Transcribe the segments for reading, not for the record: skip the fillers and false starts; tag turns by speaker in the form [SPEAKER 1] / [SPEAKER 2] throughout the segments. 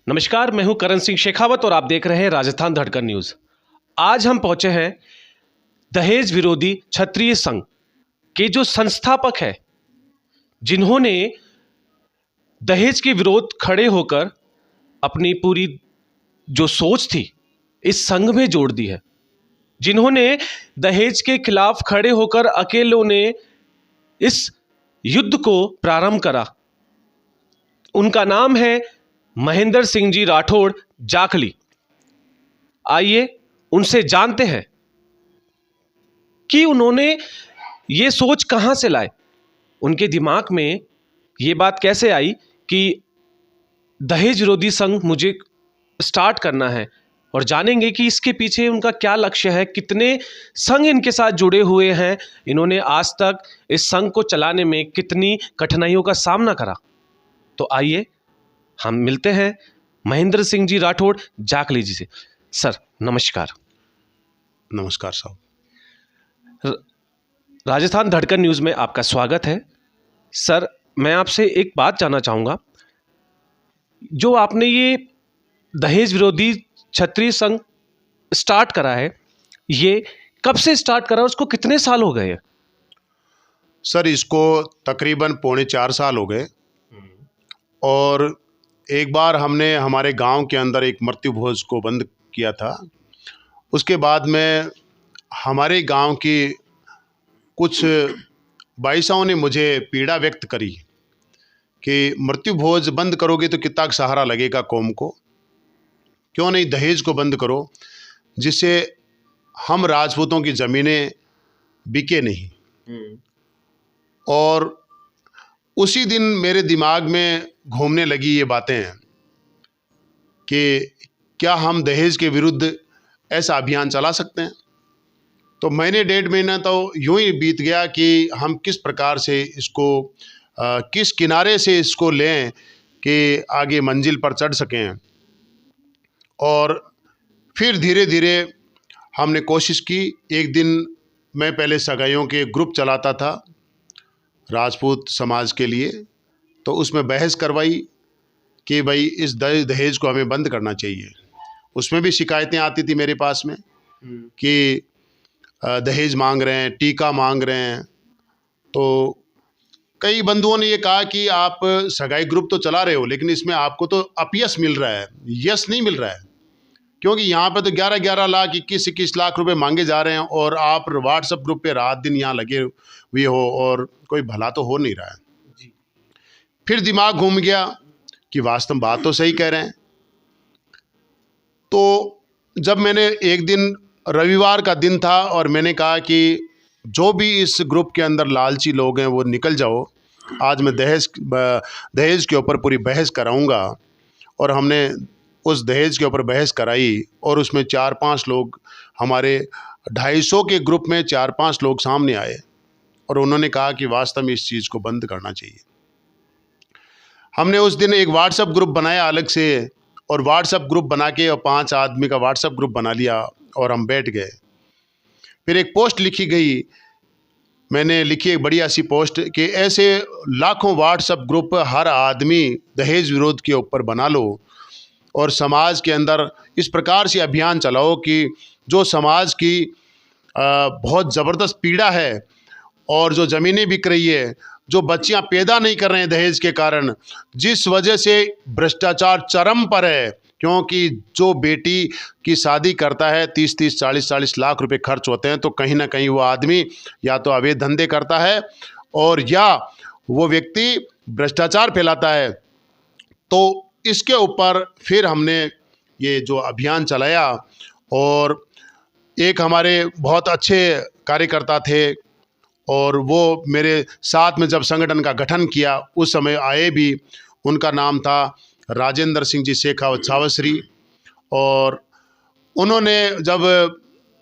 [SPEAKER 1] नमस्कार, मैं हूं करण सिंह शेखावत और आप देख रहे हैं राजस्थान धड़कन न्यूज। आज हम पहुंचे हैं दहेज विरोधी क्षत्रिय संघ के जो संस्थापक है, जिन्होंने दहेज के विरोध खड़े होकर अपनी पूरी जो सोच थी इस संघ में जोड़ दी है, जिन्होंने दहेज के खिलाफ खड़े होकर अकेलों ने इस युद्ध को प्रारंभ करा। उनका नाम है महेंद्र सिंह जी राठौड़ जाखली। आइए उनसे जानते हैं कि उन्होंने ये सोच कहां से लाए, उनके दिमाग में ये बात कैसे आई कि दहेज विरोधी संघ मुझे स्टार्ट करना है, और जानेंगे कि इसके पीछे उनका क्या लक्ष्य है, कितने संघ इनके साथ जुड़े हुए हैं, इन्होंने आज तक इस संघ को चलाने में कितनी कठिनाइयों का सामना करा। तो आइए हम मिलते हैं महेंद्र सिंह जी राठौड़ जाखली जी से। सर नमस्कार।
[SPEAKER 2] नमस्कार साहब।
[SPEAKER 1] राजस्थान धड़कन न्यूज़ में आपका स्वागत है। सर मैं आपसे एक बात जानना चाहूँगा, जो आपने ये दहेज विरोधी क्षत्रिय संघ स्टार्ट करा है, ये कब से स्टार्ट करा, उसको कितने साल हो गए हैं?
[SPEAKER 2] सर इसको तकरीबन 3.25 साल हो गए। और एक बार हमने हमारे गांव के अंदर एक मृत्यु भोज को बंद किया था। उसके बाद में हमारे गांव की कुछ बाईसाओं ने मुझे पीड़ा व्यक्त करी कि मृत्यु भोज बंद करोगे तो कितना सहारा लगेगा कौम को, क्यों नहीं दहेज को बंद करो, जिससे हम राजपूतों की ज़मीनें बिके नहीं। और उसी दिन मेरे दिमाग में घूमने लगी ये बातें कि क्या हम दहेज के विरुद्ध ऐसा अभियान चला सकते हैं। तो महीने 1.5 महीना तो यूं ही बीत गया कि हम किस प्रकार से इसको किस किनारे से इसको लें कि आगे मंजिल पर चढ़ सकें। और फिर धीरे धीरे हमने कोशिश की। एक दिन मैं पहले सगाइयों के ग्रुप चलाता था राजपूत समाज के लिए, तो उसमें बहस करवाई कि भाई इस दहेज को हमें बंद करना चाहिए। उसमें भी शिकायतें आती थी मेरे पास में कि दहेज मांग रहे हैं, टीका मांग रहे हैं। तो कई बंधुओं ने ये कहा कि आप सगाई ग्रुप तो चला रहे हो, लेकिन इसमें आपको तो अपयश मिल रहा है, यश नहीं मिल रहा है, क्योंकि यहाँ पे तो 11-11 लाख 21-21 लाख रुपए मांगे जा रहे हैं और आप व्हाट्सएप ग्रुप पे रात दिन यहाँ लगे हुए हो और कोई भला तो हो नहीं रहा है जी। फिर दिमाग घूम गया कि वास्तव बात तो सही कह रहे हैं। तो जब मैंने एक दिन रविवार का दिन था और मैंने कहा कि जो भी इस ग्रुप के अंदर लालची लोग हैं वो निकल जाओ, आज मैं दहेज के ऊपर पूरी बहस कराऊंगा। और हमने उस दहेज के ऊपर बहस कराई और उसमें 4-5 लोग, हमारे 250 के ग्रुप में 4-5 लोग सामने आए और उन्होंने कहा कि वास्तव में इस चीज़ को बंद करना चाहिए। हमने उस दिन एक व्हाट्सएप ग्रुप बनाया अलग से, और व्हाट्सएप ग्रुप बना के और 5 आदमी का व्हाट्सएप ग्रुप बना लिया और हम बैठ गए। फिर एक पोस्ट लिखी गई, मैंने लिखी एक बढ़िया सी पोस्ट कि ऐसे लाखों व्हाट्सएप ग्रुप हर आदमी दहेज विरोध के ऊपर बना लो और समाज के अंदर इस प्रकार से अभियान चलाओ कि जो समाज की बहुत ज़बरदस्त पीड़ा है और जो ज़मीनें बिक रही है, जो बच्चियां पैदा नहीं कर रहे हैं दहेज के कारण, जिस वजह से भ्रष्टाचार चरम पर है, क्योंकि जो बेटी की शादी करता है 30-30 40-40 लाख रुपए खर्च होते हैं, तो कहीं ना कहीं वो आदमी या तो अवैध धंधे करता है और या वो व्यक्ति भ्रष्टाचार फैलाता है। तो इसके ऊपर फिर हमने ये जो अभियान चलाया और एक हमारे बहुत अच्छे कार्यकर्ता थे और वो मेरे साथ में जब संगठन का गठन किया उस समय आए भी। उनका नाम था राजेंद्र सिंह जी शेखावत सावसरी। और उन्होंने जब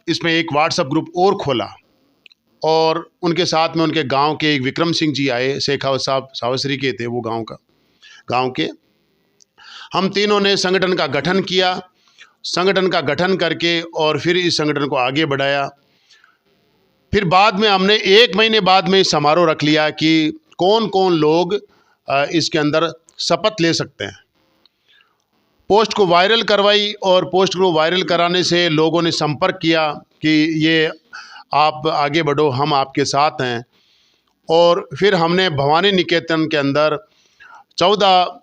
[SPEAKER 2] इसमें एक व्हाट्सएप ग्रुप और खोला और उनके साथ में उनके गांव के एक विक्रम सिंह जी आए, शेखावत साहब सावसरी के थे वो गांव के। हम तीनों ने संगठन का गठन किया। संगठन का गठन करके और फिर इस संगठन को आगे बढ़ाया। फिर बाद में हमने 1 महीने बाद में समारोह रख लिया कि कौन कौन लोग इसके अंदर शपथ ले सकते हैं। पोस्ट को वायरल करवाई और पोस्ट को वायरल कराने से लोगों ने संपर्क किया कि ये आप आगे बढ़ो, हम आपके साथ हैं। और फिर हमने भवानी निकेतन के अंदर 14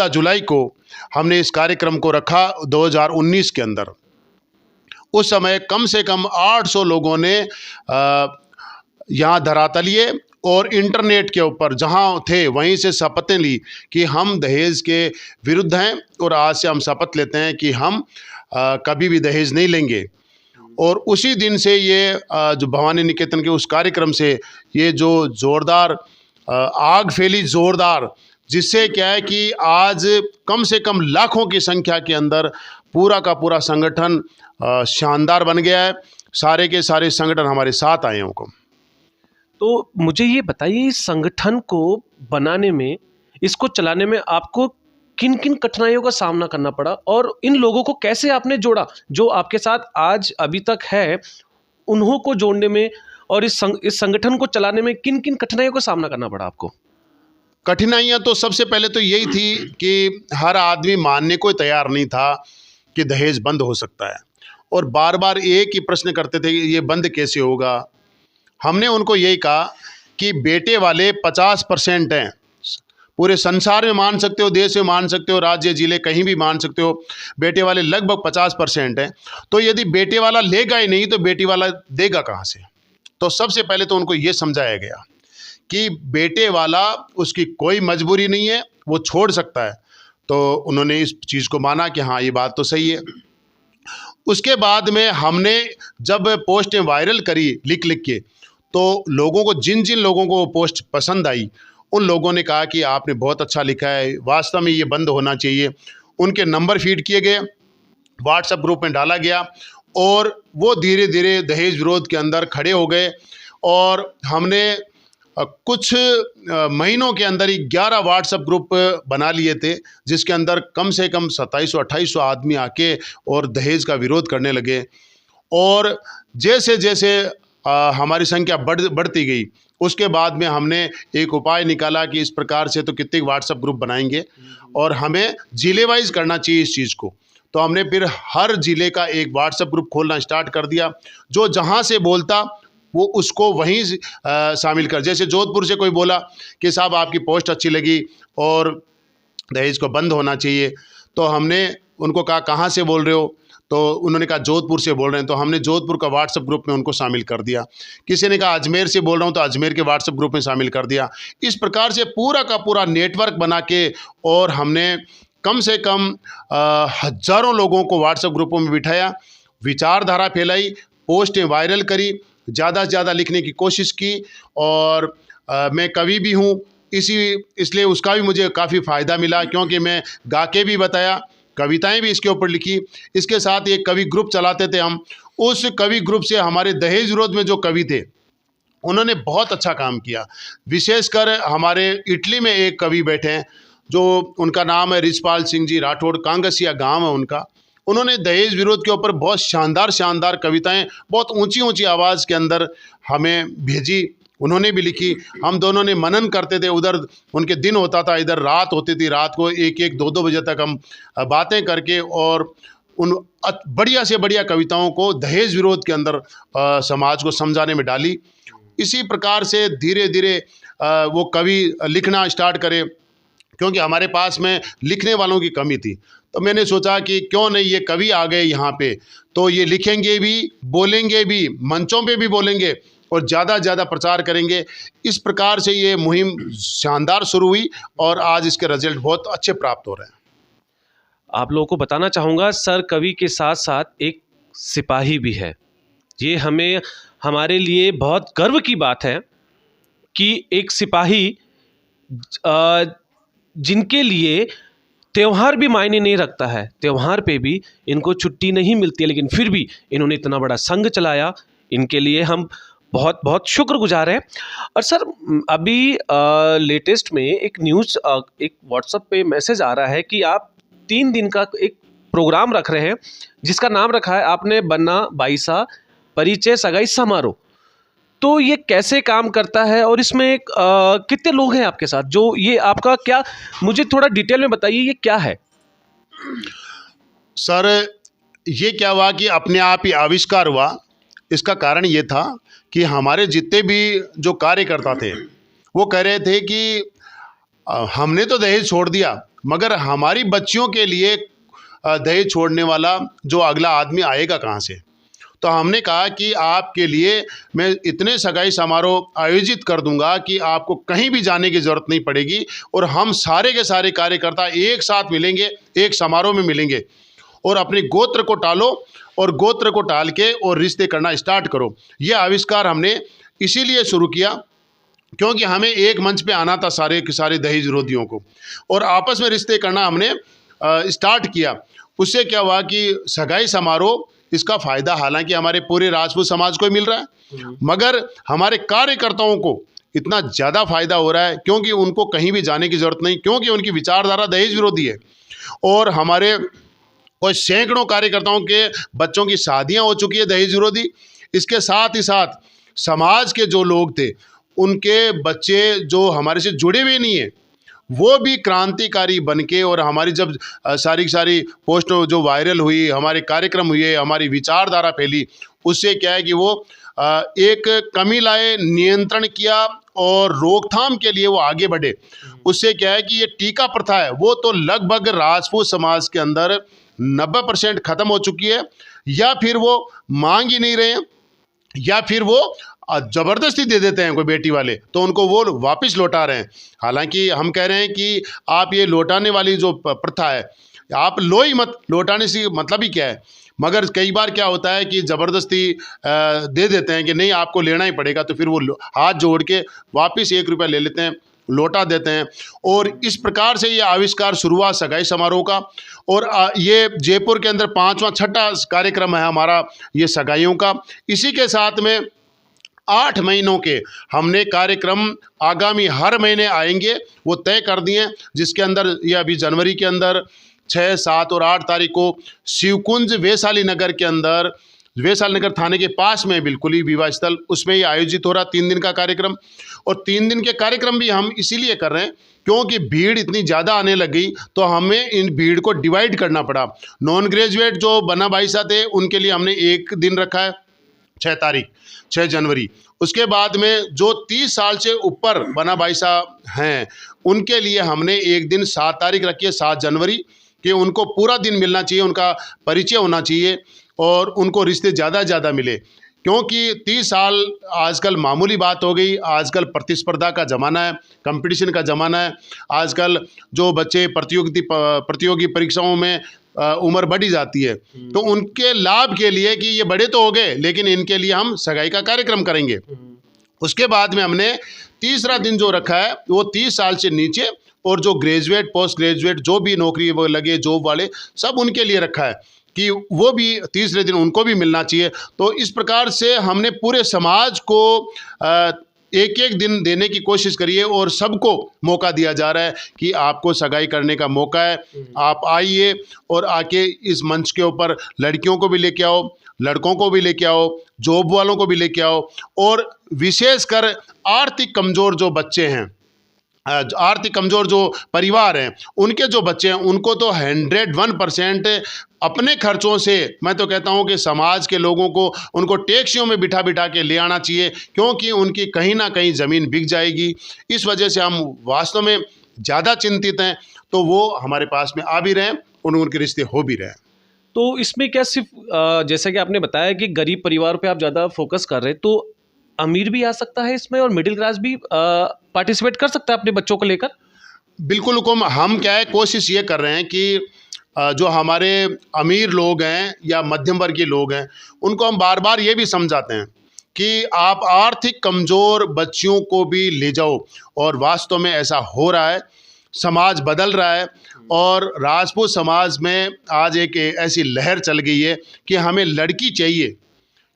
[SPEAKER 2] जुलाई को हमने इस कार्यक्रम को रखा 2019 के अंदर। उस समय कम से कम 800 लोगों ने यहाँ धरातलीय और इंटरनेट के ऊपर जहाँ थे वहीं से शपथें ली कि हम दहेज के विरुद्ध हैं और आज से हम शपथ लेते हैं कि हम कभी भी दहेज नहीं लेंगे। और उसी दिन से ये जो भवानी निकेतन के उस कार्यक्रम से ये जो ज़ोरदार आग फैली ज़ोरदार, जिससे क्या है कि आज कम से कम लाखों की संख्या के अंदर पूरा का पूरा संगठन शानदार बन गया है। सारे के सारे संगठन हमारे साथ आए हैं उनको।
[SPEAKER 1] तो मुझे ये बताइए, इस संगठन को बनाने में, इसको चलाने में आपको किन किन कठिनाइयों का सामना करना पड़ा और इन लोगों को कैसे आपने जोड़ा जो आपके साथ आज अभी तक है, उन्हों को जोड़ने में और इस संगठन को चलाने में किन किन कठिनाइयों का सामना करना पड़ा आपको?
[SPEAKER 2] कठिनाइयाँ तो सबसे पहले तो यही थी कि हर आदमी मानने को तैयार नहीं था कि दहेज बंद हो सकता है, और बार बार एक ही प्रश्न करते थे कि ये बंद कैसे होगा। हमने उनको यही कहा कि बेटे वाले 50% हैं, पूरे संसार में मान सकते हो, देश में मान सकते हो, राज्य जिले कहीं भी मान सकते हो, बेटे वाले लगभग 50% हैं। तो यदि बेटे वाला लेगा ही नहीं तो बेटी वाला देगा कहाँ से? तो सबसे पहले तो उनको ये समझाया गया कि बेटे वाला उसकी कोई मजबूरी नहीं है, वो छोड़ सकता है। तो उन्होंने इस चीज़ को माना कि हाँ ये बात तो सही है। उसके बाद में हमने जब पोस्टें वायरल करी लिख लिख के, तो लोगों को जिन जिन लोगों को वो पोस्ट पसंद आई उन लोगों ने कहा कि आपने बहुत अच्छा लिखा है, वास्तव में ये बंद होना चाहिए। उनके नंबर फीड किए गए, व्हाट्सएप ग्रुप में डाला गया और वो धीरे धीरे दहेज विरोध के अंदर खड़े हो गए। और हमने कुछ महीनों के अंदर ही 11 व्हाट्सएप ग्रुप बना लिए थे, जिसके अंदर कम से कम 2700-2800 आदमी आके और दहेज का विरोध करने लगे। और जैसे जैसे हमारी संख्या बढ़ती गई, उसके बाद में हमने एक उपाय निकाला कि इस प्रकार से तो कितने व्हाट्सएप ग्रुप बनाएंगे और हमें जिले वाइज करना चाहिए इस चीज़ को। तो हमने फिर हर जिले का एक व्हाट्सएप ग्रुप खोलना स्टार्ट कर दिया, जो जहाँ से बोलता वो उसको वहीं शामिल कर। जैसे जोधपुर से कोई बोला कि साहब आपकी पोस्ट अच्छी लगी और दहेज को बंद होना चाहिए, तो हमने उनको कहा कहाँ से बोल रहे हो? तो उन्होंने कहा जोधपुर से बोल रहे हैं। तो हमने जोधपुर का व्हाट्सएप ग्रुप में उनको शामिल कर दिया। किसी ने कहा अजमेर से बोल रहा हूँ, तो अजमेर के व्हाट्सएप ग्रुप में शामिल कर दिया। इस प्रकार से पूरा का पूरा नेटवर्क बना के और हमने कम से कम हज़ारों लोगों को व्हाट्सएप ग्रुपों में बिठाया, विचारधारा फैलाई, पोस्टें वायरल करी, ज़्यादा से ज़्यादा लिखने की कोशिश की। और मैं कवि भी हूँ, इसलिए उसका भी मुझे काफ़ी फ़ायदा मिला, क्योंकि मैं गा के भी बताया, कविताएं भी इसके ऊपर लिखी। इसके साथ एक कवि ग्रुप चलाते थे हम। उस कवि ग्रुप से हमारे दहेज विरोध में जो कवि थे उन्होंने बहुत अच्छा काम किया। विशेषकर हमारे इटली में एक कवि बैठे हैं, जो उनका नाम है रिचपाल सिंह जी राठौड़, कांगसिया गांव है उनका। उन्होंने दहेज विरोध के ऊपर बहुत शानदार कविताएं बहुत ऊंची ऊंची आवाज़ के अंदर हमें भेजी। उन्होंने भी लिखी, हम दोनों ने मनन करते थे। उधर उनके दिन होता था, इधर रात होती थी। रात को 1-1, 2-2 बजे तक हम बातें करके और उन बढ़िया से बढ़िया कविताओं को दहेज विरोध के अंदर समाज को समझाने में डाली। इसी प्रकार से धीरे धीरे वो कवि लिखना स्टार्ट करे, क्योंकि हमारे पास में लिखने वालों की कमी थी। तो मैंने सोचा कि क्यों नहीं ये कवि आ गए यहाँ पे, तो ये लिखेंगे भी, बोलेंगे भी, मंचों पे भी बोलेंगे और ज़्यादा से ज़्यादा प्रचार करेंगे। इस प्रकार से ये मुहिम शानदार शुरू हुई और आज इसके रिजल्ट बहुत अच्छे प्राप्त हो रहे हैं।
[SPEAKER 1] आप लोगों को बताना चाहूँगा, सर कवि के साथ साथ एक सिपाही भी है। ये हमारे लिए बहुत गर्व की बात है कि एक सिपाही जिनके लिए त्यौहार भी मायने नहीं रखता है, त्यौहार पे भी इनको छुट्टी नहीं मिलती है, लेकिन फिर भी इन्होंने इतना बड़ा संघ चलाया। इनके लिए हम बहुत बहुत शुक्रगुजार हैं। और सर अभी लेटेस्ट में एक न्यूज़, एक व्हाट्सएप पे मैसेज आ रहा है कि आप 3 दिन का एक प्रोग्राम रख रहे हैं, जिसका नाम रखा है आपने बन्ना बाईसा परिचय सगाई समारोह, तो ये कैसे काम करता है और इसमें कितने लोग हैं आपके साथ? जो ये आपका क्या, मुझे थोड़ा डिटेल में बताइए ये क्या है?
[SPEAKER 2] सर, ये क्या हुआ कि अपने आप ही आविष्कार हुआ। इसका कारण ये था कि हमारे जितने भी जो कार्यकर्ता थे वो कह रहे थे कि हमने तो दहेज छोड़ दिया, मगर हमारी बच्चियों के लिए दहेज छोड़ने वाला जो अगला आदमी आएगा कहाँ से। तो हमने कहा कि आपके लिए मैं इतने सगाई समारोह आयोजित कर दूंगा कि आपको कहीं भी जाने की ज़रूरत नहीं पड़ेगी, और हम सारे के सारे कार्यकर्ता एक साथ मिलेंगे, एक समारोह में मिलेंगे, और अपने गोत्र को टालो और गोत्र को टाल के और रिश्ते करना स्टार्ट करो। ये आविष्कार हमने इसीलिए शुरू किया क्योंकि हमें एक मंच पे आना था सारे के सारे दहेज विरोधियों को, और आपस में रिश्ते करना हमने स्टार्ट किया। उससे क्या हुआ कि सगाई समारोह, इसका फ़ायदा हालांकि हमारे पूरे राजपूत समाज को मिल रहा है, मगर हमारे कार्यकर्ताओं को इतना ज़्यादा फायदा हो रहा है क्योंकि उनको कहीं भी जाने की ज़रूरत नहीं, क्योंकि उनकी विचारधारा दहेज विरोधी है। और हमारे कोई सैकड़ों कार्यकर्ताओं के बच्चों की शादियां हो चुकी है दहेज विरोधी। इसके साथ ही साथ समाज के जो लोग थे उनके बच्चे जो हमारे से जुड़े हुए नहीं है वो भी क्रांतिकारी बनके, और हमारी जब सारी की सारी पोस्ट जो वायरल हुई, हमारे कार्यक्रम हुए, हमारी विचारधारा फैली, उससे क्या है कि वो एक कमी लाए, नियंत्रण किया और रोकथाम के लिए वो आगे बढ़े। उससे क्या है कि ये टीका प्रथा है वो तो लगभग राजपूत समाज के अंदर 90% खत्म हो चुकी है, या फिर वो मांग ही नहीं रहे हैं, या फिर वो जबरदस्ती दे देते हैं कोई बेटी वाले तो उनको वो वापस लौटा रहे हैं। हालांकि हम कह रहे हैं कि आप ये लौटाने वाली जो प्रथा है आप लो ही मत, लौटाने से मतलब ही क्या है। मगर कई बार क्या होता है कि ज़बरदस्ती दे देते हैं कि नहीं आपको लेना ही पड़ेगा, तो फिर वो हाथ जोड़ के वापस 1 रुपया ले लेते हैं, लौटा देते हैं। और इस प्रकार से ये आविष्कार शुरू हुआ सगाई समारोह का। और ये जयपुर के अंदर 5वां 6ठा कार्यक्रम है हमारा ये सगाइयों का। इसी के साथ में 8 महीनों के हमने कार्यक्रम आगामी हर महीने आएंगे वो तय कर दिए, जिसके अंदर ये अभी जनवरी के अंदर 6, 7 और 8 तारीख को शिवकुंज वैशाली नगर के अंदर, वैशाली नगर थाने के पास में बिल्कुल ही विवाह स्थल, उसमें ये आयोजित हो रहा 3 दिन का कार्यक्रम। और 3 दिन के कार्यक्रम भी हम इसीलिए कर रहे हैं क्योंकि भीड़ इतनी ज़्यादा आने लगी तो हमें इन भीड़ को डिवाइड करना पड़ा। नॉन ग्रेजुएट जो बना भाईसा थे उनके लिए हमने एक दिन रखा है 6 जनवरी। उसके बाद में जो 30 साल से ऊपर बना भाईसा हैं उनके लिए हमने एक दिन 7 तारीख रखी है, 7 जनवरी, कि उनको पूरा दिन मिलना चाहिए, उनका परिचय होना चाहिए और उनको रिश्ते ज़्यादा मिले। क्योंकि 30 साल आजकल मामूली बात हो गई। आजकल प्रतिस्पर्धा का ज़माना है, कंपटीशन का ज़माना है। आजकल जो बच्चे प्रतियोगी परीक्षाओं में उम्र बढ़ी जाती है, तो उनके लाभ के लिए कि ये बड़े तो हो गए लेकिन इनके लिए हम सगाई का कार्यक्रम करेंगे। उसके बाद में हमने तीसरा दिन जो रखा है वो 30 साल से नीचे और जो ग्रेजुएट, पोस्ट ग्रेजुएट, जो भी नौकरी वो लगे, जॉब वाले, सब उनके लिए रखा है कि वो भी तीसरे दिन उनको भी मिलना चाहिए। तो इस प्रकार से हमने पूरे समाज को एक एक दिन देने की कोशिश करिए और सबको मौका दिया जा रहा है कि आपको सगाई करने का मौका है, आप आइए और आके इस मंच के ऊपर लड़कियों को भी लेके आओ, लड़कों को भी लेके आओ, जॉब वालों को भी लेके आओ, और विशेषकर आर्थिक कमज़ोर जो बच्चे हैं, आर्थिक कमज़ोर जो परिवार हैं, उनके जो बच्चे हैं उनको तो 101% अपने खर्चों से, मैं तो कहता हूं कि समाज के लोगों को उनको टैक्सियों में बिठा के ले आना चाहिए, क्योंकि उनकी कहीं ना कहीं ज़मीन बिक जाएगी। इस वजह से हम वास्तव में ज़्यादा चिंतित हैं, तो वो हमारे पास में आ भी रहे हैं और उनके रिश्ते हो भी रहे हैं।
[SPEAKER 1] तो इसमें क्या सिर्फ जैसा कि आपने बताया कि गरीब परिवार पे आप ज़्यादा फोकस कर रहे हैं, तो अमीर भी आ सकता है इसमें और मिडिल क्लास भी पार्टिसिपेट कर सकता है अपने बच्चों को लेकर?
[SPEAKER 2] बिल्कुल हुकुम, हम क्या है कोशिश ये कर रहे हैं कि जो हमारे अमीर लोग हैं या मध्यम वर्गीय लोग हैं उनको हम बार बार ये भी समझाते हैं कि आप आर्थिक कमज़ोर बच्चियों को भी ले जाओ, और वास्तव में ऐसा हो रहा है। समाज बदल रहा है और राजपूत समाज में आज एक ऐसी लहर चल गई है कि हमें लड़की चाहिए,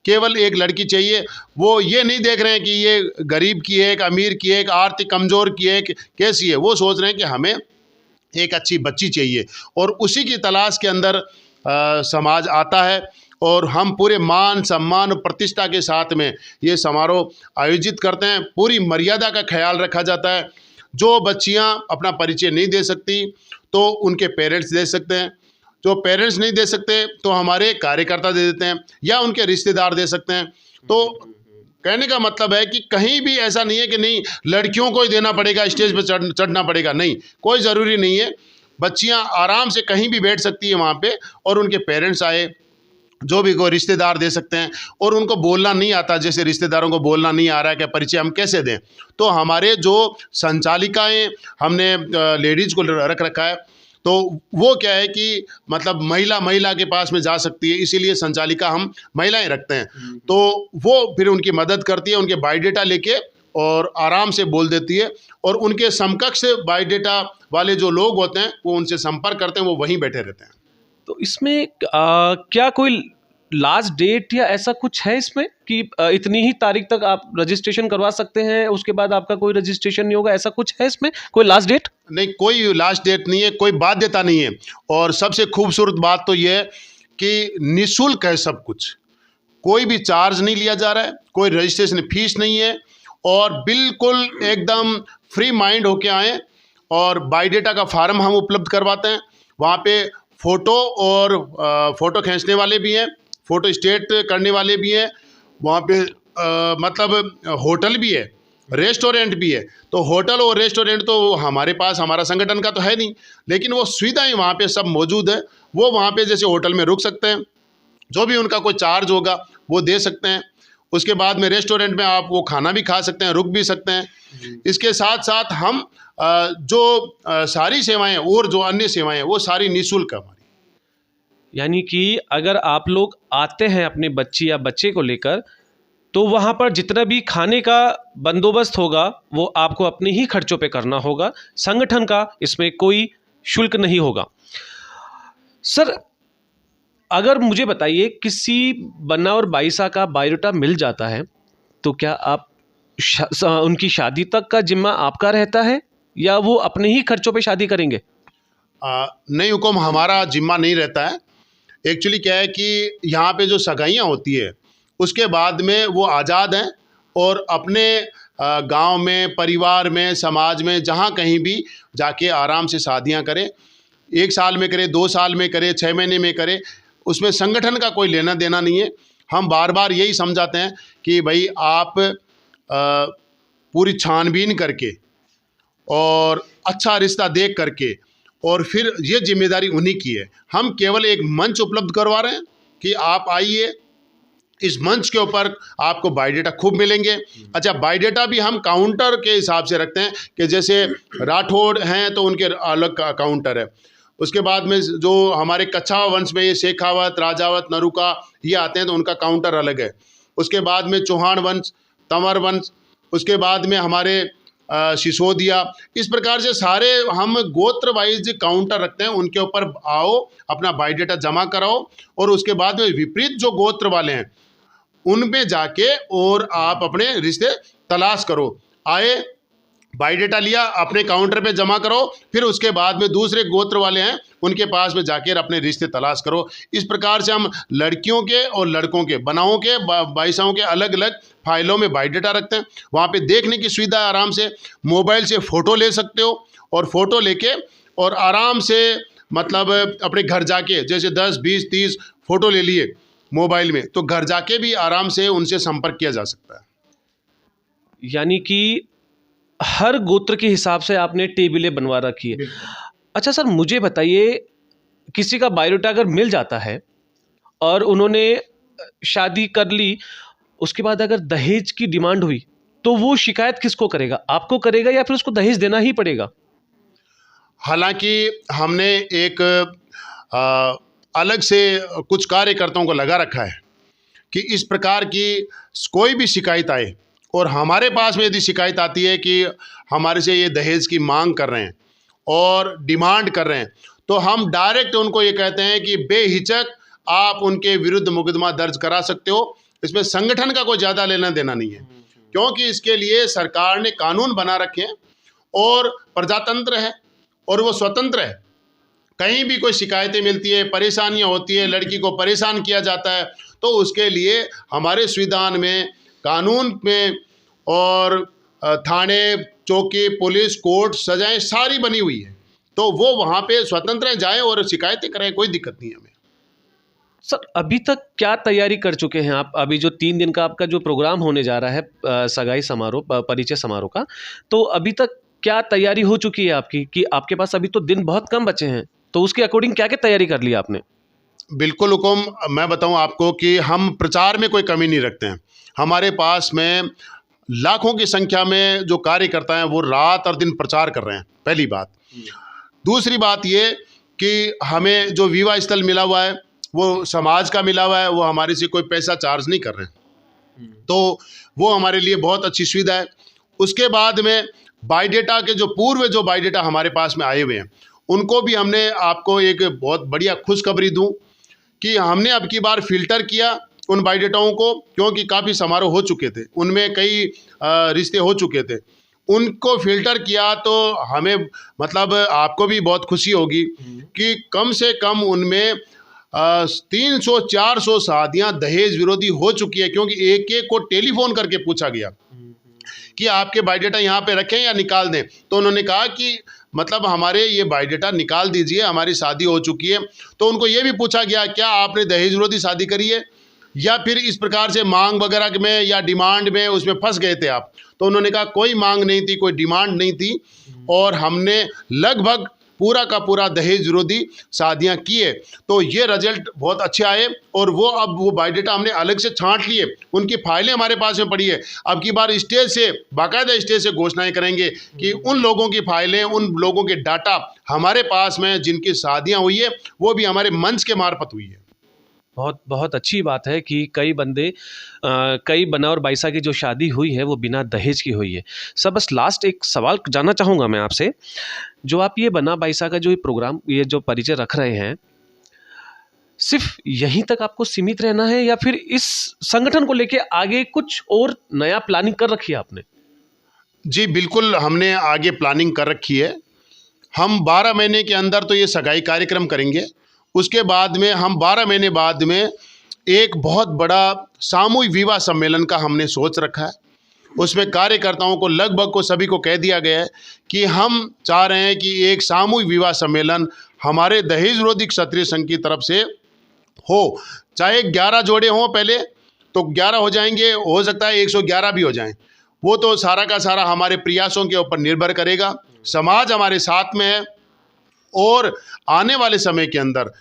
[SPEAKER 2] केवल एक लड़की चाहिए। वो ये नहीं देख रहे हैं कि ये गरीब की है, एक अमीर की है, एक आर्थिक कमज़ोर की है, कैसी है। वो सोच रहे हैं कि हमें एक अच्छी बच्ची चाहिए, और उसी की तलाश के अंदर समाज आता है। और हम पूरे मान सम्मान और प्रतिष्ठा के साथ में ये समारोह आयोजित करते हैं। पूरी मर्यादा का ख्याल रखा जाता है। जो बच्चियां अपना परिचय नहीं दे सकती तो उनके पेरेंट्स दे सकते हैं, जो पेरेंट्स नहीं दे सकते तो हमारे कार्यकर्ता दे देते हैं या उनके रिश्तेदार दे सकते हैं। तो कहने का मतलब है कि कहीं भी ऐसा नहीं है कि नहीं लड़कियों को ही देना पड़ेगा, स्टेज पर चढ़ना पड़ेगा, नहीं, कोई ज़रूरी नहीं है। बच्चियां आराम से कहीं भी बैठ सकती है वहाँ पे, और उनके पेरेंट्स आए, जो भी कोई रिश्तेदार दे सकते हैं। और उनको बोलना नहीं आता, जैसे रिश्तेदारों को बोलना नहीं आ रहा है कि परिचय हम कैसे दें, तो हमारे जो संचालिकाएँ हमने लेडीज़ को रख रखा है, तो वो क्या है कि मतलब महिला के पास में जा सकती है, इसीलिए संचालिका हम महिलाएं रखते हैं। तो वो फिर उनकी मदद करती है, उनके बायोडेटा लेके और आराम से बोल देती है, और उनके समकक्ष बायोडेटा वाले जो लोग होते हैं वो उनसे संपर्क करते हैं, वो वहीं बैठे रहते हैं।
[SPEAKER 1] तो इसमें क्या कोई लास्ट डेट या ऐसा कुछ है इसमें कि इतनी ही तारीख तक आप रजिस्ट्रेशन करवा सकते हैं, उसके बाद आपका कोई रजिस्ट्रेशन नहीं होगा, ऐसा कुछ है इसमें कोई लास्ट डेट?
[SPEAKER 2] नहीं, कोई लास्ट डेट नहीं है, कोई बाध्यता नहीं है। और सबसे खूबसूरत बात तो ये है कि निःशुल्क है सब कुछ, कोई भी चार्ज नहीं लिया जा रहा है, कोई रजिस्ट्रेशन फीस नहीं है, और बिल्कुल एकदम फ्री माइंड होके आएँ। और बायोडेटा का फार्म हम उपलब्ध करवाते हैं। वहाँ पे फ़ोटो और फ़ोटो खींचने वाले भी हैं, फ़ोटो स्टेट करने वाले भी हैं, वहाँ पे मतलब होटल भी है, रेस्टोरेंट भी है। तो होटल और रेस्टोरेंट तो हमारे पास, हमारा संगठन का तो है नहीं, लेकिन वो सुविधाएं वहाँ पे सब मौजूद है। वो वहाँ पे जैसे होटल में रुक सकते हैं, जो भी उनका कोई चार्ज होगा वो दे सकते हैं। उसके बाद में रेस्टोरेंट में आप वो खाना भी खा सकते हैं, रुक भी सकते हैं। इसके साथ साथ हम जो सारी सेवाएं और जो अन्य सेवाएं हैं वो सारी निःशुल्क है हमारी।
[SPEAKER 1] यानी कि अगर आप लोग आते हैं अपने बच्ची या बच्चे को लेकर, तो वहाँ पर जितना भी खाने का बंदोबस्त होगा वो आपको अपने ही खर्चों पे करना होगा, संगठन का इसमें कोई शुल्क नहीं होगा। सर, अगर मुझे बताइए किसी बन्ना और बाईसा का बायोडाटा मिल जाता है तो क्या आप उनकी शादी तक का जिम्मा आपका रहता है या वो अपने ही खर्चों पे शादी करेंगे?
[SPEAKER 2] नहीं हुकुम, हमारा जिम्मा नहीं रहता है। एक्चुअली क्या है कि यहाँ पे जो सगाइयाँ होती है उसके बाद में वो आज़ाद हैं और अपने गांव में, परिवार में, समाज में, जहाँ कहीं भी जाके आराम से शादियाँ करें। 1 साल में करे, 2 साल में करे, 6 महीने में करे, उसमें संगठन का कोई लेना देना नहीं है। हम बार बार यही समझाते हैं कि भाई आप पूरी छानबीन करके और अच्छा रिश्ता देख करके, और फिर ये जिम्मेदारी उन्हीं की है। हम केवल एक मंच उपलब्ध करवा रहे हैं कि आप आइए, इस मंच के ऊपर आपको बायोडेटा खूब मिलेंगे। अच्छा, बायोडेटा भी हम काउंटर के हिसाब से रखते हैं कि जैसे राठौड़ हैं तो उनके अलग काउंटर है। उसके बाद में जो हमारे कच्छावा वंश में ये शेखावत, राजावत, नरुका ये आते हैं तो उनका काउंटर अलग है। उसके बाद में चौहान वंश, तंवर वंश, उसके बाद में हमारे सिसोदिया, इस प्रकार से सारे हम गोत्र वाइज काउंटर रखते हैं। उनके ऊपर आओ, अपना बायोडेटा जमा कराओ, और उसके बाद में विपरीत जो गोत्र वाले हैं उनमें जाके और आप अपने रिश्ते तलाश करो। आए, बायोडेटा लिया, अपने काउंटर पे जमा करो, फिर उसके बाद में दूसरे गोत्र वाले हैं उनके पास में जाके अपने रिश्ते तलाश करो। इस प्रकार से हम लड़कियों के और लड़कों के, बनाओं के, बाईसाओं के अलग अलग फाइलों में बायोडेटा रखते हैं। वहाँ पे देखने की सुविधा, आराम से मोबाइल से फ़ोटो ले सकते हो, और फ़ोटो लेके और आराम से मतलब अपने घर जाके जैसे 10, 20, 30 फ़ोटो ले लिए मोबाइल में, तो घर जाके भी आराम से उनसे संपर्क किया जा सकता है।
[SPEAKER 1] यानी कि हर गोत्र के हिसाब से आपने टेबलें बनवा रखी है। अच्छा सर, मुझे बताइए, किसी का बायोडाटा अगर मिल जाता है और उन्होंने शादी कर ली, उसके बाद अगर दहेज की डिमांड हुई तो वो शिकायत किसको करेगा? आपको करेगा या फिर उसको दहेज देना ही पड़ेगा?
[SPEAKER 2] हालांकि हमने एक अलग से कुछ कार्यकर्ताओं को लगा रखा है कि इस प्रकार की कोई भी शिकायत आए, और हमारे पास में यदि शिकायत आती है कि हमारे से ये दहेज की मांग कर रहे हैं और डिमांड कर रहे हैं, तो हम डायरेक्ट उनको ये कहते हैं कि बेहिचक आप उनके विरुद्ध मुकदमा दर्ज करा सकते हो। इसमें संगठन का कोई ज़्यादा लेना देना नहीं है, क्योंकि इसके लिए सरकार ने कानून बना रखे हैं और प्रजातंत्र है और वो स्वतंत्र है। कहीं भी कोई शिकायतें मिलती है, परेशानियां होती है, लड़की को परेशान किया जाता है, तो उसके लिए हमारे संविधान में, कानून में और थाने, चौकी, पुलिस, कोर्ट, सजाएं सारी बनी हुई है। तो वो वहाँ पे स्वतंत्र जाएं और शिकायतें करें, कोई दिक्कत नहीं है हमें।
[SPEAKER 1] सर, अभी तक क्या तैयारी कर चुके हैं आप? अभी जो 3 दिन का आपका जो प्रोग्राम होने जा रहा है सगाई समारोह, परिचय समारोह का, तो अभी तक क्या तैयारी हो चुकी है आपकी? कि आपके पास अभी तो दिन बहुत कम बचे हैं, तो उसके अकॉर्डिंग क्या क्या तैयारी कर ली आपने?
[SPEAKER 2] बिल्कुल हुकुम, मैं बताऊं आपको कि हम प्रचार में कोई कमी नहीं रखते हैं। हमारे पास में लाखों की संख्या में जो कार्यकर्ता हैं वो रात और दिन प्रचार कर रहे हैं, पहली बात। दूसरी बात ये कि हमें जो विवाह स्थल मिला हुआ है वो समाज का मिला हुआ है, वो हमारे से कोई पैसा चार्ज नहीं कर रहे हैं, तो वो हमारे लिए बहुत अच्छी सुविधा है। उसके बाद में बायोडेटा के जो पूर्व जो बायोडेटा हमारे पास में आए हुए हैं, उनको भी हमने आपको एक बहुत बढ़िया खुशखबरी दूं कि हमने अब की बार फिल्टर किया उन बायोडेटाओं को, क्योंकि काफ़ी समारोह हो चुके थे, उनमें कई रिश्ते हो चुके थे, उनको फिल्टर किया तो हमें मतलब आपको भी बहुत खुशी होगी कि कम से कम उनमें 300-400 शादियां दहेज विरोधी हो चुकी है, क्योंकि एक एक को टेलीफोन करके पूछा गया कि आपके बायोडेटा यहाँ पे रखें या निकाल दें। तो उन्होंने कहा कि मतलब हमारे ये बायोडेटा निकाल दीजिए, हमारी शादी हो चुकी है। तो उनको ये भी पूछा गया क्या आपने दहेज विरोधी शादी करी है या फिर इस प्रकार से मांग वगैरह में या डिमांड में उसमें फंस गए थे आप? तो उन्होंने कहा कोई मांग नहीं थी, कोई डिमांड नहीं थी, और हमने लगभग पूरा का पूरा दहेज विरोधी शादियां किए। तो ये रिजल्ट बहुत अच्छे आए, और वो अब वो बायोडेटा हमने अलग से छांट लिए, उनकी फाइलें हमारे पास में पड़ी है। अब की बार स्टेज से, बाकायदा स्टेज से घोषणाएं करेंगे कि उन लोगों की फाइलें, उन लोगों के डाटा हमारे पास में जिनकी शादियां हुई है वो भी हमारे मंच के मार्फत हुई है।
[SPEAKER 1] बहुत बहुत अच्छी बात है कि कई बना और बाईसा की जो शादी हुई है वो बिना दहेज की हुई है। सब बस लास्ट एक सवाल जानना चाहूँगा मैं आपसे, जो आप ये बना बाईसा का जो ये प्रोग्राम, ये जो परिचय रख रहे हैं, सिर्फ यहीं तक आपको सीमित रहना है या फिर इस संगठन को लेके आगे कुछ और नया प्लानिंग कर रखी है आपने?
[SPEAKER 2] जी बिल्कुल, हमने आगे प्लानिंग कर रखी है। हम 12 महीने के अंदर तो ये सगाई कार्यक्रम करेंगे। उसके बाद में हम 12 महीने बाद में एक बहुत बड़ा सामूहिक विवाह सम्मेलन का हमने सोच रखा है। उसमें कार्यकर्ताओं को लगभग को सभी को कह दिया गया है कि हम चाह रहे हैं कि एक सामूहिक विवाह सम्मेलन हमारे दहेज विरोधी क्षत्रिय संघ की तरफ से हो। चाहे 11 जोड़े हों पहले तो 11 हो जाएंगे, हो सकता है 111 भी हो जाएं, वो तो सारा का सारा हमारे प्रयासों के ऊपर निर्भर करेगा। समाज हमारे साथ में है, और आने वाले समय के अंदर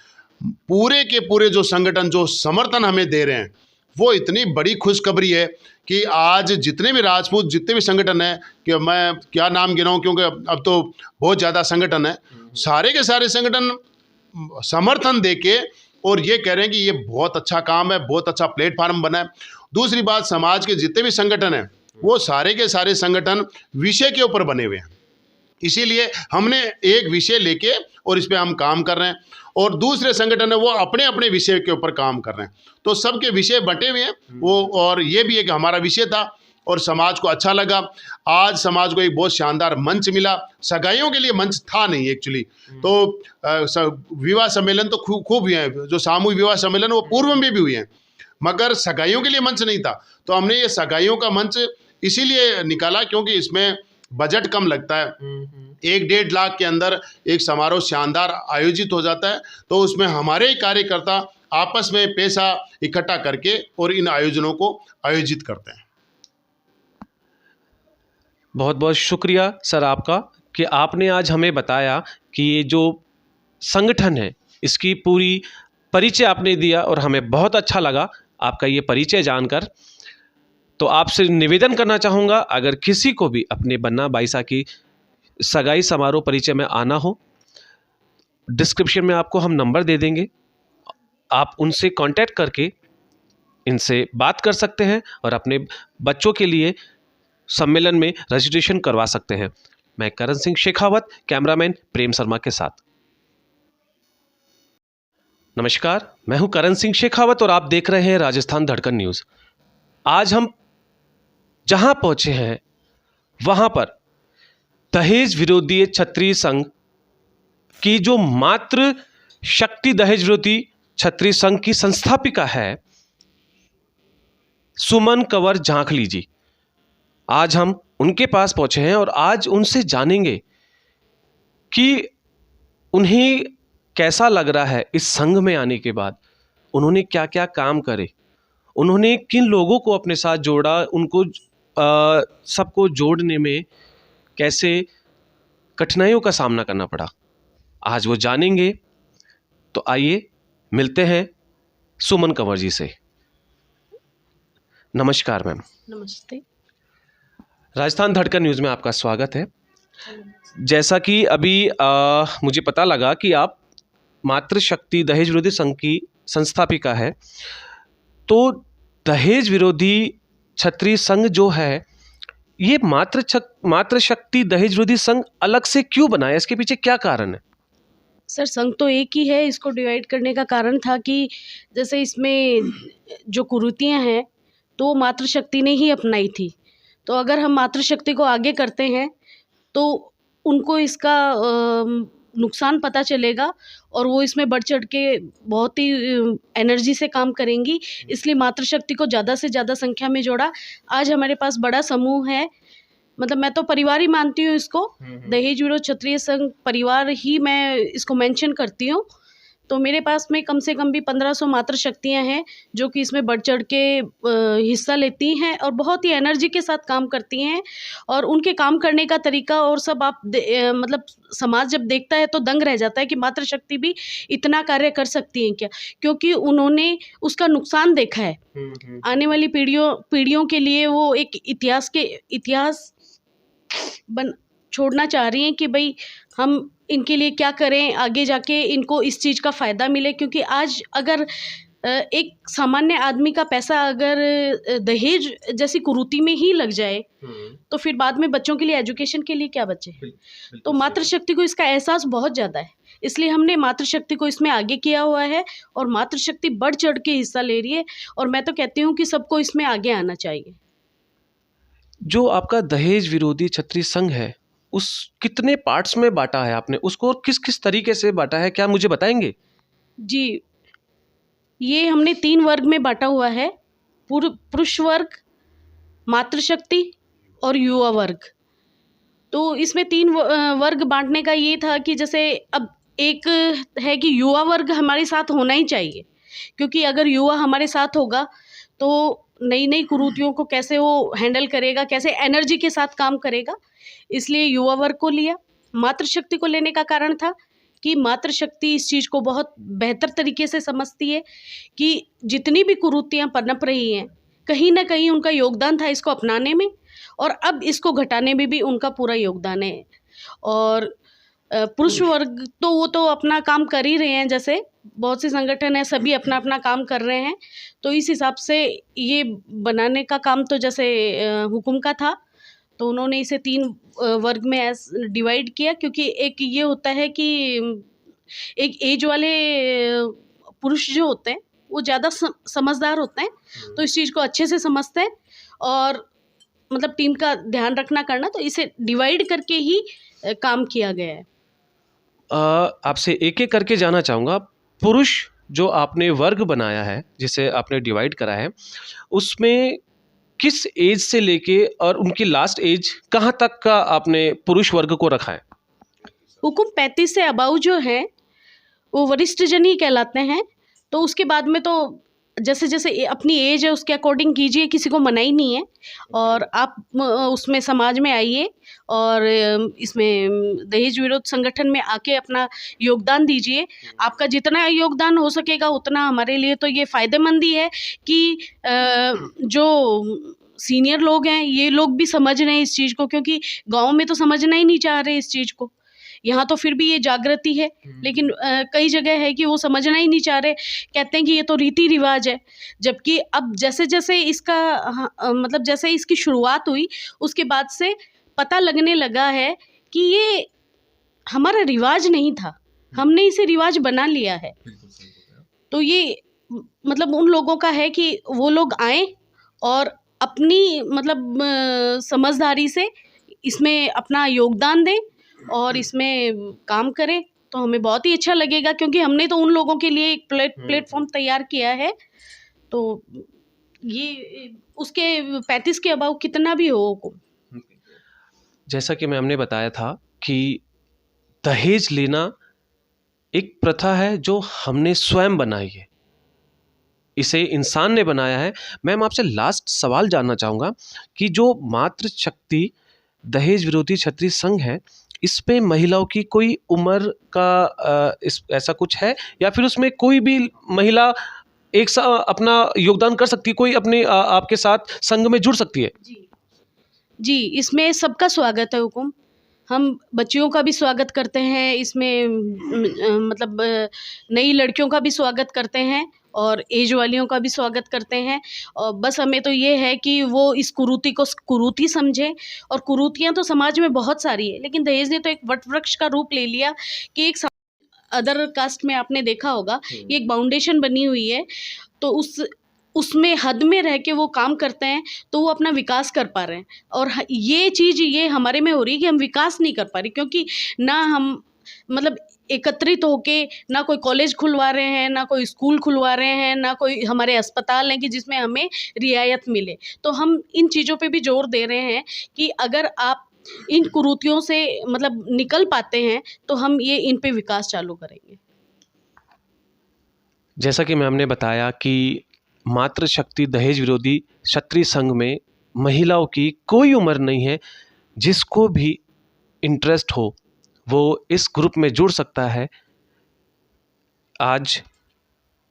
[SPEAKER 2] पूरे के पूरे जो संगठन जो समर्थन हमें दे रहे हैं, वो इतनी बड़ी खुशखबरी है कि आज जितने भी राजपूत, जितने भी संगठन हैं, कि मैं क्या नाम गिनाऊं क्योंकि अब तो बहुत ज़्यादा संगठन है, सारे के सारे संगठन समर्थन देके और ये कह रहे हैं कि ये बहुत अच्छा काम है, बहुत अच्छा प्लेटफार्म बना है। दूसरी बात, समाज के जितने भी संगठन हैं वो सारे के सारे संगठन विषय के ऊपर बने हुए हैं, इसीलिए हमने एक विषय लेके और इस पे हम काम कर रहे हैं, और दूसरे संगठन है वो अपने अपने विषय के ऊपर काम कर रहे हैं। तो सबके विषय बटे हुए हैं वो, और ये भी एक हमारा विषय था और समाज को अच्छा लगा। आज समाज को एक बहुत शानदार मंच मिला, सगाइयों के लिए मंच था नहीं एक्चुअली, तो विवाह सम्मेलन तो खूब हुए हैं, जो सामूहिक विवाह सम्मेलन वो पूर्व में भी हुए हैं, मगर सगाइयों के लिए मंच नहीं था। तो हमने ये सगाइयों का मंच इसीलिए निकाला क्योंकि इसमें बजट कम लगता है। 1-1.5 लाख के अंदर एक समारोह शानदार आयोजित हो जाता है, तो उसमें हमारे ही कार्यकर्ता आपस में पैसा इकट्ठा करके और इन आयोजनों को आयोजित करते हैं।
[SPEAKER 1] बहुत बहुत शुक्रिया सर आपका कि आपने आज हमें बताया कि ये जो संगठन है इसकी पूरी परिचय आपने दिया, और हमें बहुत अच्छा लगा आपका ये परिचय जानकर। तो आपसे निवेदन करना चाहूँगा, अगर किसी को भी अपने बन्ना बाईसा की सगाई समारोह परिचय में आना हो, डिस्क्रिप्शन में आपको हम नंबर दे देंगे, आप उनसे कांटेक्ट करके इनसे बात कर सकते हैं और अपने बच्चों के लिए सम्मेलन में रजिस्ट्रेशन करवा सकते हैं। मैं करण सिंह शेखावत, कैमरामैन प्रेम शर्मा के साथ। नमस्कार, मैं हूं करण सिंह शेखावत और आप देख रहे हैं राजस्थान धड़कन न्यूज़। आज हम जहां पहुंचे हैं वहां पर दहेज विरोधी क्षत्रिय संघ कि जो मातृ शक्ति दहेज विरोधी क्षत्रिय संघ की संस्थापिका है सुमन कंवर झांखली जी, आज हम उनके पास पहुंचे हैं और आज उनसे जानेंगे कि उन्हें कैसा लग रहा है इस संघ में आने के बाद, उन्होंने क्या क्या काम करे, उन्होंने किन लोगों को अपने साथ जोड़ा, उनको सबको जोड़ने में कैसे कठिनाइयों का सामना करना पड़ा, आज वो जानेंगे। तो आइए मिलते हैं सुमन कंवर जी से। नमस्कार मैम।
[SPEAKER 3] नमस्ते।
[SPEAKER 1] राजस्थान धड़कन न्यूज़ में आपका स्वागत है। जैसा कि अभी मुझे पता लगा कि आप मातृशक्ति दहेज विरोधी संघ की संस्थापिका है, तो दहेज विरोधी क्षत्रिय संघ जो है ये मातृशक्ति दहेज विरोधी संघ अलग से क्यों बनाया, इसके पीछे क्या कारण है?
[SPEAKER 3] सर, संघ तो एक ही है। इसको डिवाइड करने का कारण था कि जैसे इसमें जो कुरीतियाँ हैं तो मातृशक्ति ने ही अपनाई थी, तो अगर हम मातृशक्ति को आगे करते हैं तो उनको इसका नुकसान पता चलेगा और वो इसमें बढ़ चढ़ के बहुत ही एनर्जी से काम करेंगी। इसलिए मातृशक्ति को ज़्यादा से ज़्यादा संख्या में जोड़ा। आज हमारे पास बड़ा समूह है, मतलब मैं तो परिवार ही मानती हूँ इसको, दहेज विरोधी क्षत्रिय संघ परिवार ही मैं इसको मेंशन करती हूँ। तो मेरे पास में कम से कम भी 1500 मातृशक्तियाँ हैं जो कि इसमें बढ़ चढ़ के हिस्सा लेती हैं और बहुत ही एनर्जी के साथ काम करती हैं। और उनके काम करने का तरीका और सब आप मतलब समाज जब देखता है तो दंग रह जाता है कि मातृशक्ति भी इतना कार्य कर सकती हैं क्या, क्योंकि उन्होंने उसका नुकसान देखा है। आने वाली पीढ़ियों के लिए वो एक इतिहास छोड़ना चाह रही हैं कि भाई हम इनके लिए क्या करें, आगे जाके इनको इस चीज़ का फ़ायदा मिले। क्योंकि आज अगर एक सामान्य आदमी का पैसा अगर दहेज जैसी कुरीति में ही लग जाए तो फिर बाद में बच्चों के लिए एजुकेशन के लिए क्या बचे। तो मातृशक्ति को इसका एहसास बहुत ज़्यादा है, इसलिए हमने मातृशक्ति को इसमें आगे किया हुआ है और मातृशक्ति बढ़ चढ़ के हिस्सा ले रही है। और मैं तो कहती हूँ कि सबको इसमें आगे आना चाहिए।
[SPEAKER 1] जो आपका दहेज विरोधी क्षत्रिय संघ है उस कितने पार्ट्स में बांटा है आपने उसको, और किस किस तरीके से बांटा है, क्या मुझे बताएंगे?
[SPEAKER 3] जी, ये हमने 3 वर्ग में बांटा हुआ है, पुरुष वर्ग, मातृशक्ति और युवा वर्ग। तो इसमें 3 वर्ग बांटने का ये था कि जैसे अब एक है कि युवा वर्ग हमारे साथ होना ही चाहिए, क्योंकि अगर युवा हमारे साथ होगा तो नई नई कुरीतियों को कैसे वो हैंडल करेगा, कैसे एनर्जी के साथ काम करेगा, इसलिए युवा वर्ग को लिया। मातृशक्ति को लेने का कारण था कि मातृशक्ति इस चीज़ को बहुत बेहतर तरीके से समझती है कि जितनी भी कुरीतियाँ पनप रही हैं कहीं ना कहीं उनका योगदान था इसको अपनाने में, और अब इसको घटाने में भी उनका पूरा योगदान है। और पुरुष वर्ग तो वो तो अपना काम कर ही रहे हैं, जैसे बहुत से संगठन हैं सभी अपना अपना काम कर रहे हैं। तो इस हिसाब से ये बनाने का काम तो जैसे हुकुम का था, तो उन्होंने इसे 3 वर्ग में डिवाइड किया। क्योंकि एक ये होता है कि एक एज वाले पुरुष जो होते हैं वो ज़्यादा समझदार होते हैं, तो इस चीज़ को अच्छे से समझते हैं और मतलब टीम का ध्यान रखना करना, तो इसे डिवाइड करके ही काम किया गया है।
[SPEAKER 1] आपसे एक एक करके जानना चाहूँगा, पुरुष जो आपने वर्ग बनाया है जिसे आपने डिवाइड करा है उसमें किस एज से लेके और उनकी लास्ट एज कहाँ तक का आपने पुरुष वर्ग को रखा है?
[SPEAKER 3] हुकुम 35 से अबाउ जो है वो वरिष्ठ जन ही कहलाते हैं। तो उसके बाद में तो जैसे जैसे अपनी एज है उसके अकॉर्डिंग कीजिए, किसी को मना ही नहीं है। और आप उसमें समाज में आइए और इसमें दहेज विरोध संगठन में आके अपना योगदान दीजिए। आपका जितना योगदान हो सकेगा उतना हमारे लिए तो ये फ़ायदेमंद ही है कि जो सीनियर लोग हैं ये लोग भी समझ रहे हैं इस चीज़ को, क्योंकि गाँव में तो समझना ही नहीं चाह रहे इस चीज़ को। यहाँ तो फिर भी ये जागृति है, लेकिन कई जगह है कि वो समझना ही नहीं चाह रहे, कहते हैं कि ये तो रीति रिवाज है। जबकि अब जैसे जैसे इसका मतलब जैसे इसकी शुरुआत हुई उसके बाद से पता लगने लगा है कि ये हमारा रिवाज नहीं था, हमने इसे रिवाज बना लिया है। तो ये मतलब उन लोगों का है कि वो लोग आएँ और अपनी मतलब समझदारी से इसमें अपना योगदान दें और इसमें काम करें तो हमें बहुत ही अच्छा लगेगा, क्योंकि हमने तो उन लोगों के लिए एक प्लेटफॉर्म तैयार किया है। तो ये उसके 35 के अबाव कितना भी हो।
[SPEAKER 1] जैसा कि मैम ने बताया था कि दहेज लेना एक प्रथा है जो हमने स्वयं बनाई है, इसे इंसान ने बनाया है। मैम आपसे लास्ट सवाल जानना चाहूँगा कि जो मातृशक्ति दहेज विरोधी क्षत्रिय संघ है, इस पे महिलाओं की कोई उम्र का ऐसा कुछ है, या फिर उसमें कोई भी महिला अपना योगदान कर सकती है, कोई अपने आपके साथ संघ में जुड़ सकती है?
[SPEAKER 3] जी, इसमें सबका स्वागत है हुकुम। हम बच्चियों का भी स्वागत करते हैं इसमें, मतलब नई लड़कियों का भी स्वागत करते हैं और एज वालियों का भी स्वागत करते हैं। और बस हमें तो ये है कि वो इस कुरीति को कुरीति समझें, और कुरीतियाँ तो समाज में बहुत सारी है, लेकिन दहेज ने तो एक वटवृक्ष का रूप ले लिया कि एक अदर कास्ट में आपने देखा होगा, ये एक फाउंडेशन बनी हुई है, तो उसमें हद में रह के वो काम करते हैं, तो वो अपना विकास कर पा रहे हैं। और ये चीज़ ये हमारे में हो रही है कि हम विकास नहीं कर पा रहे, क्योंकि ना हम मतलब एकत्रित होके ना कोई कॉलेज खुलवा रहे हैं, ना कोई स्कूल खुलवा रहे हैं, ना कोई हमारे अस्पताल हैं कि जिसमें हमें रियायत मिले। तो हम इन चीज़ों पे भी जोर दे रहे हैं कि अगर आप इन कुरीतियों से मतलब निकल पाते हैं, तो हम ये इन पे विकास चालू करेंगे।
[SPEAKER 1] जैसा कि मैम ने बताया कि मातृशक्ति दहेज विरोधी क्षत्रिय संघ में महिलाओं की कोई उम्र नहीं है, जिसको भी इंटरेस्ट हो वो इस ग्रुप में जुड़ सकता है। आज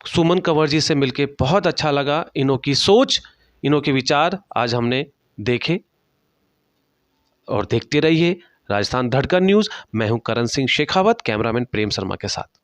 [SPEAKER 1] सुमन कंवर जी से मिलके बहुत अच्छा लगा। इन्हों की सोच, इन्हों के विचार आज हमने देखे, और देखते रहिए राजस्थान धड़कन न्यूज़। मैं हूं करण सिंह शेखावत, कैमरामैन प्रेम शर्मा के साथ।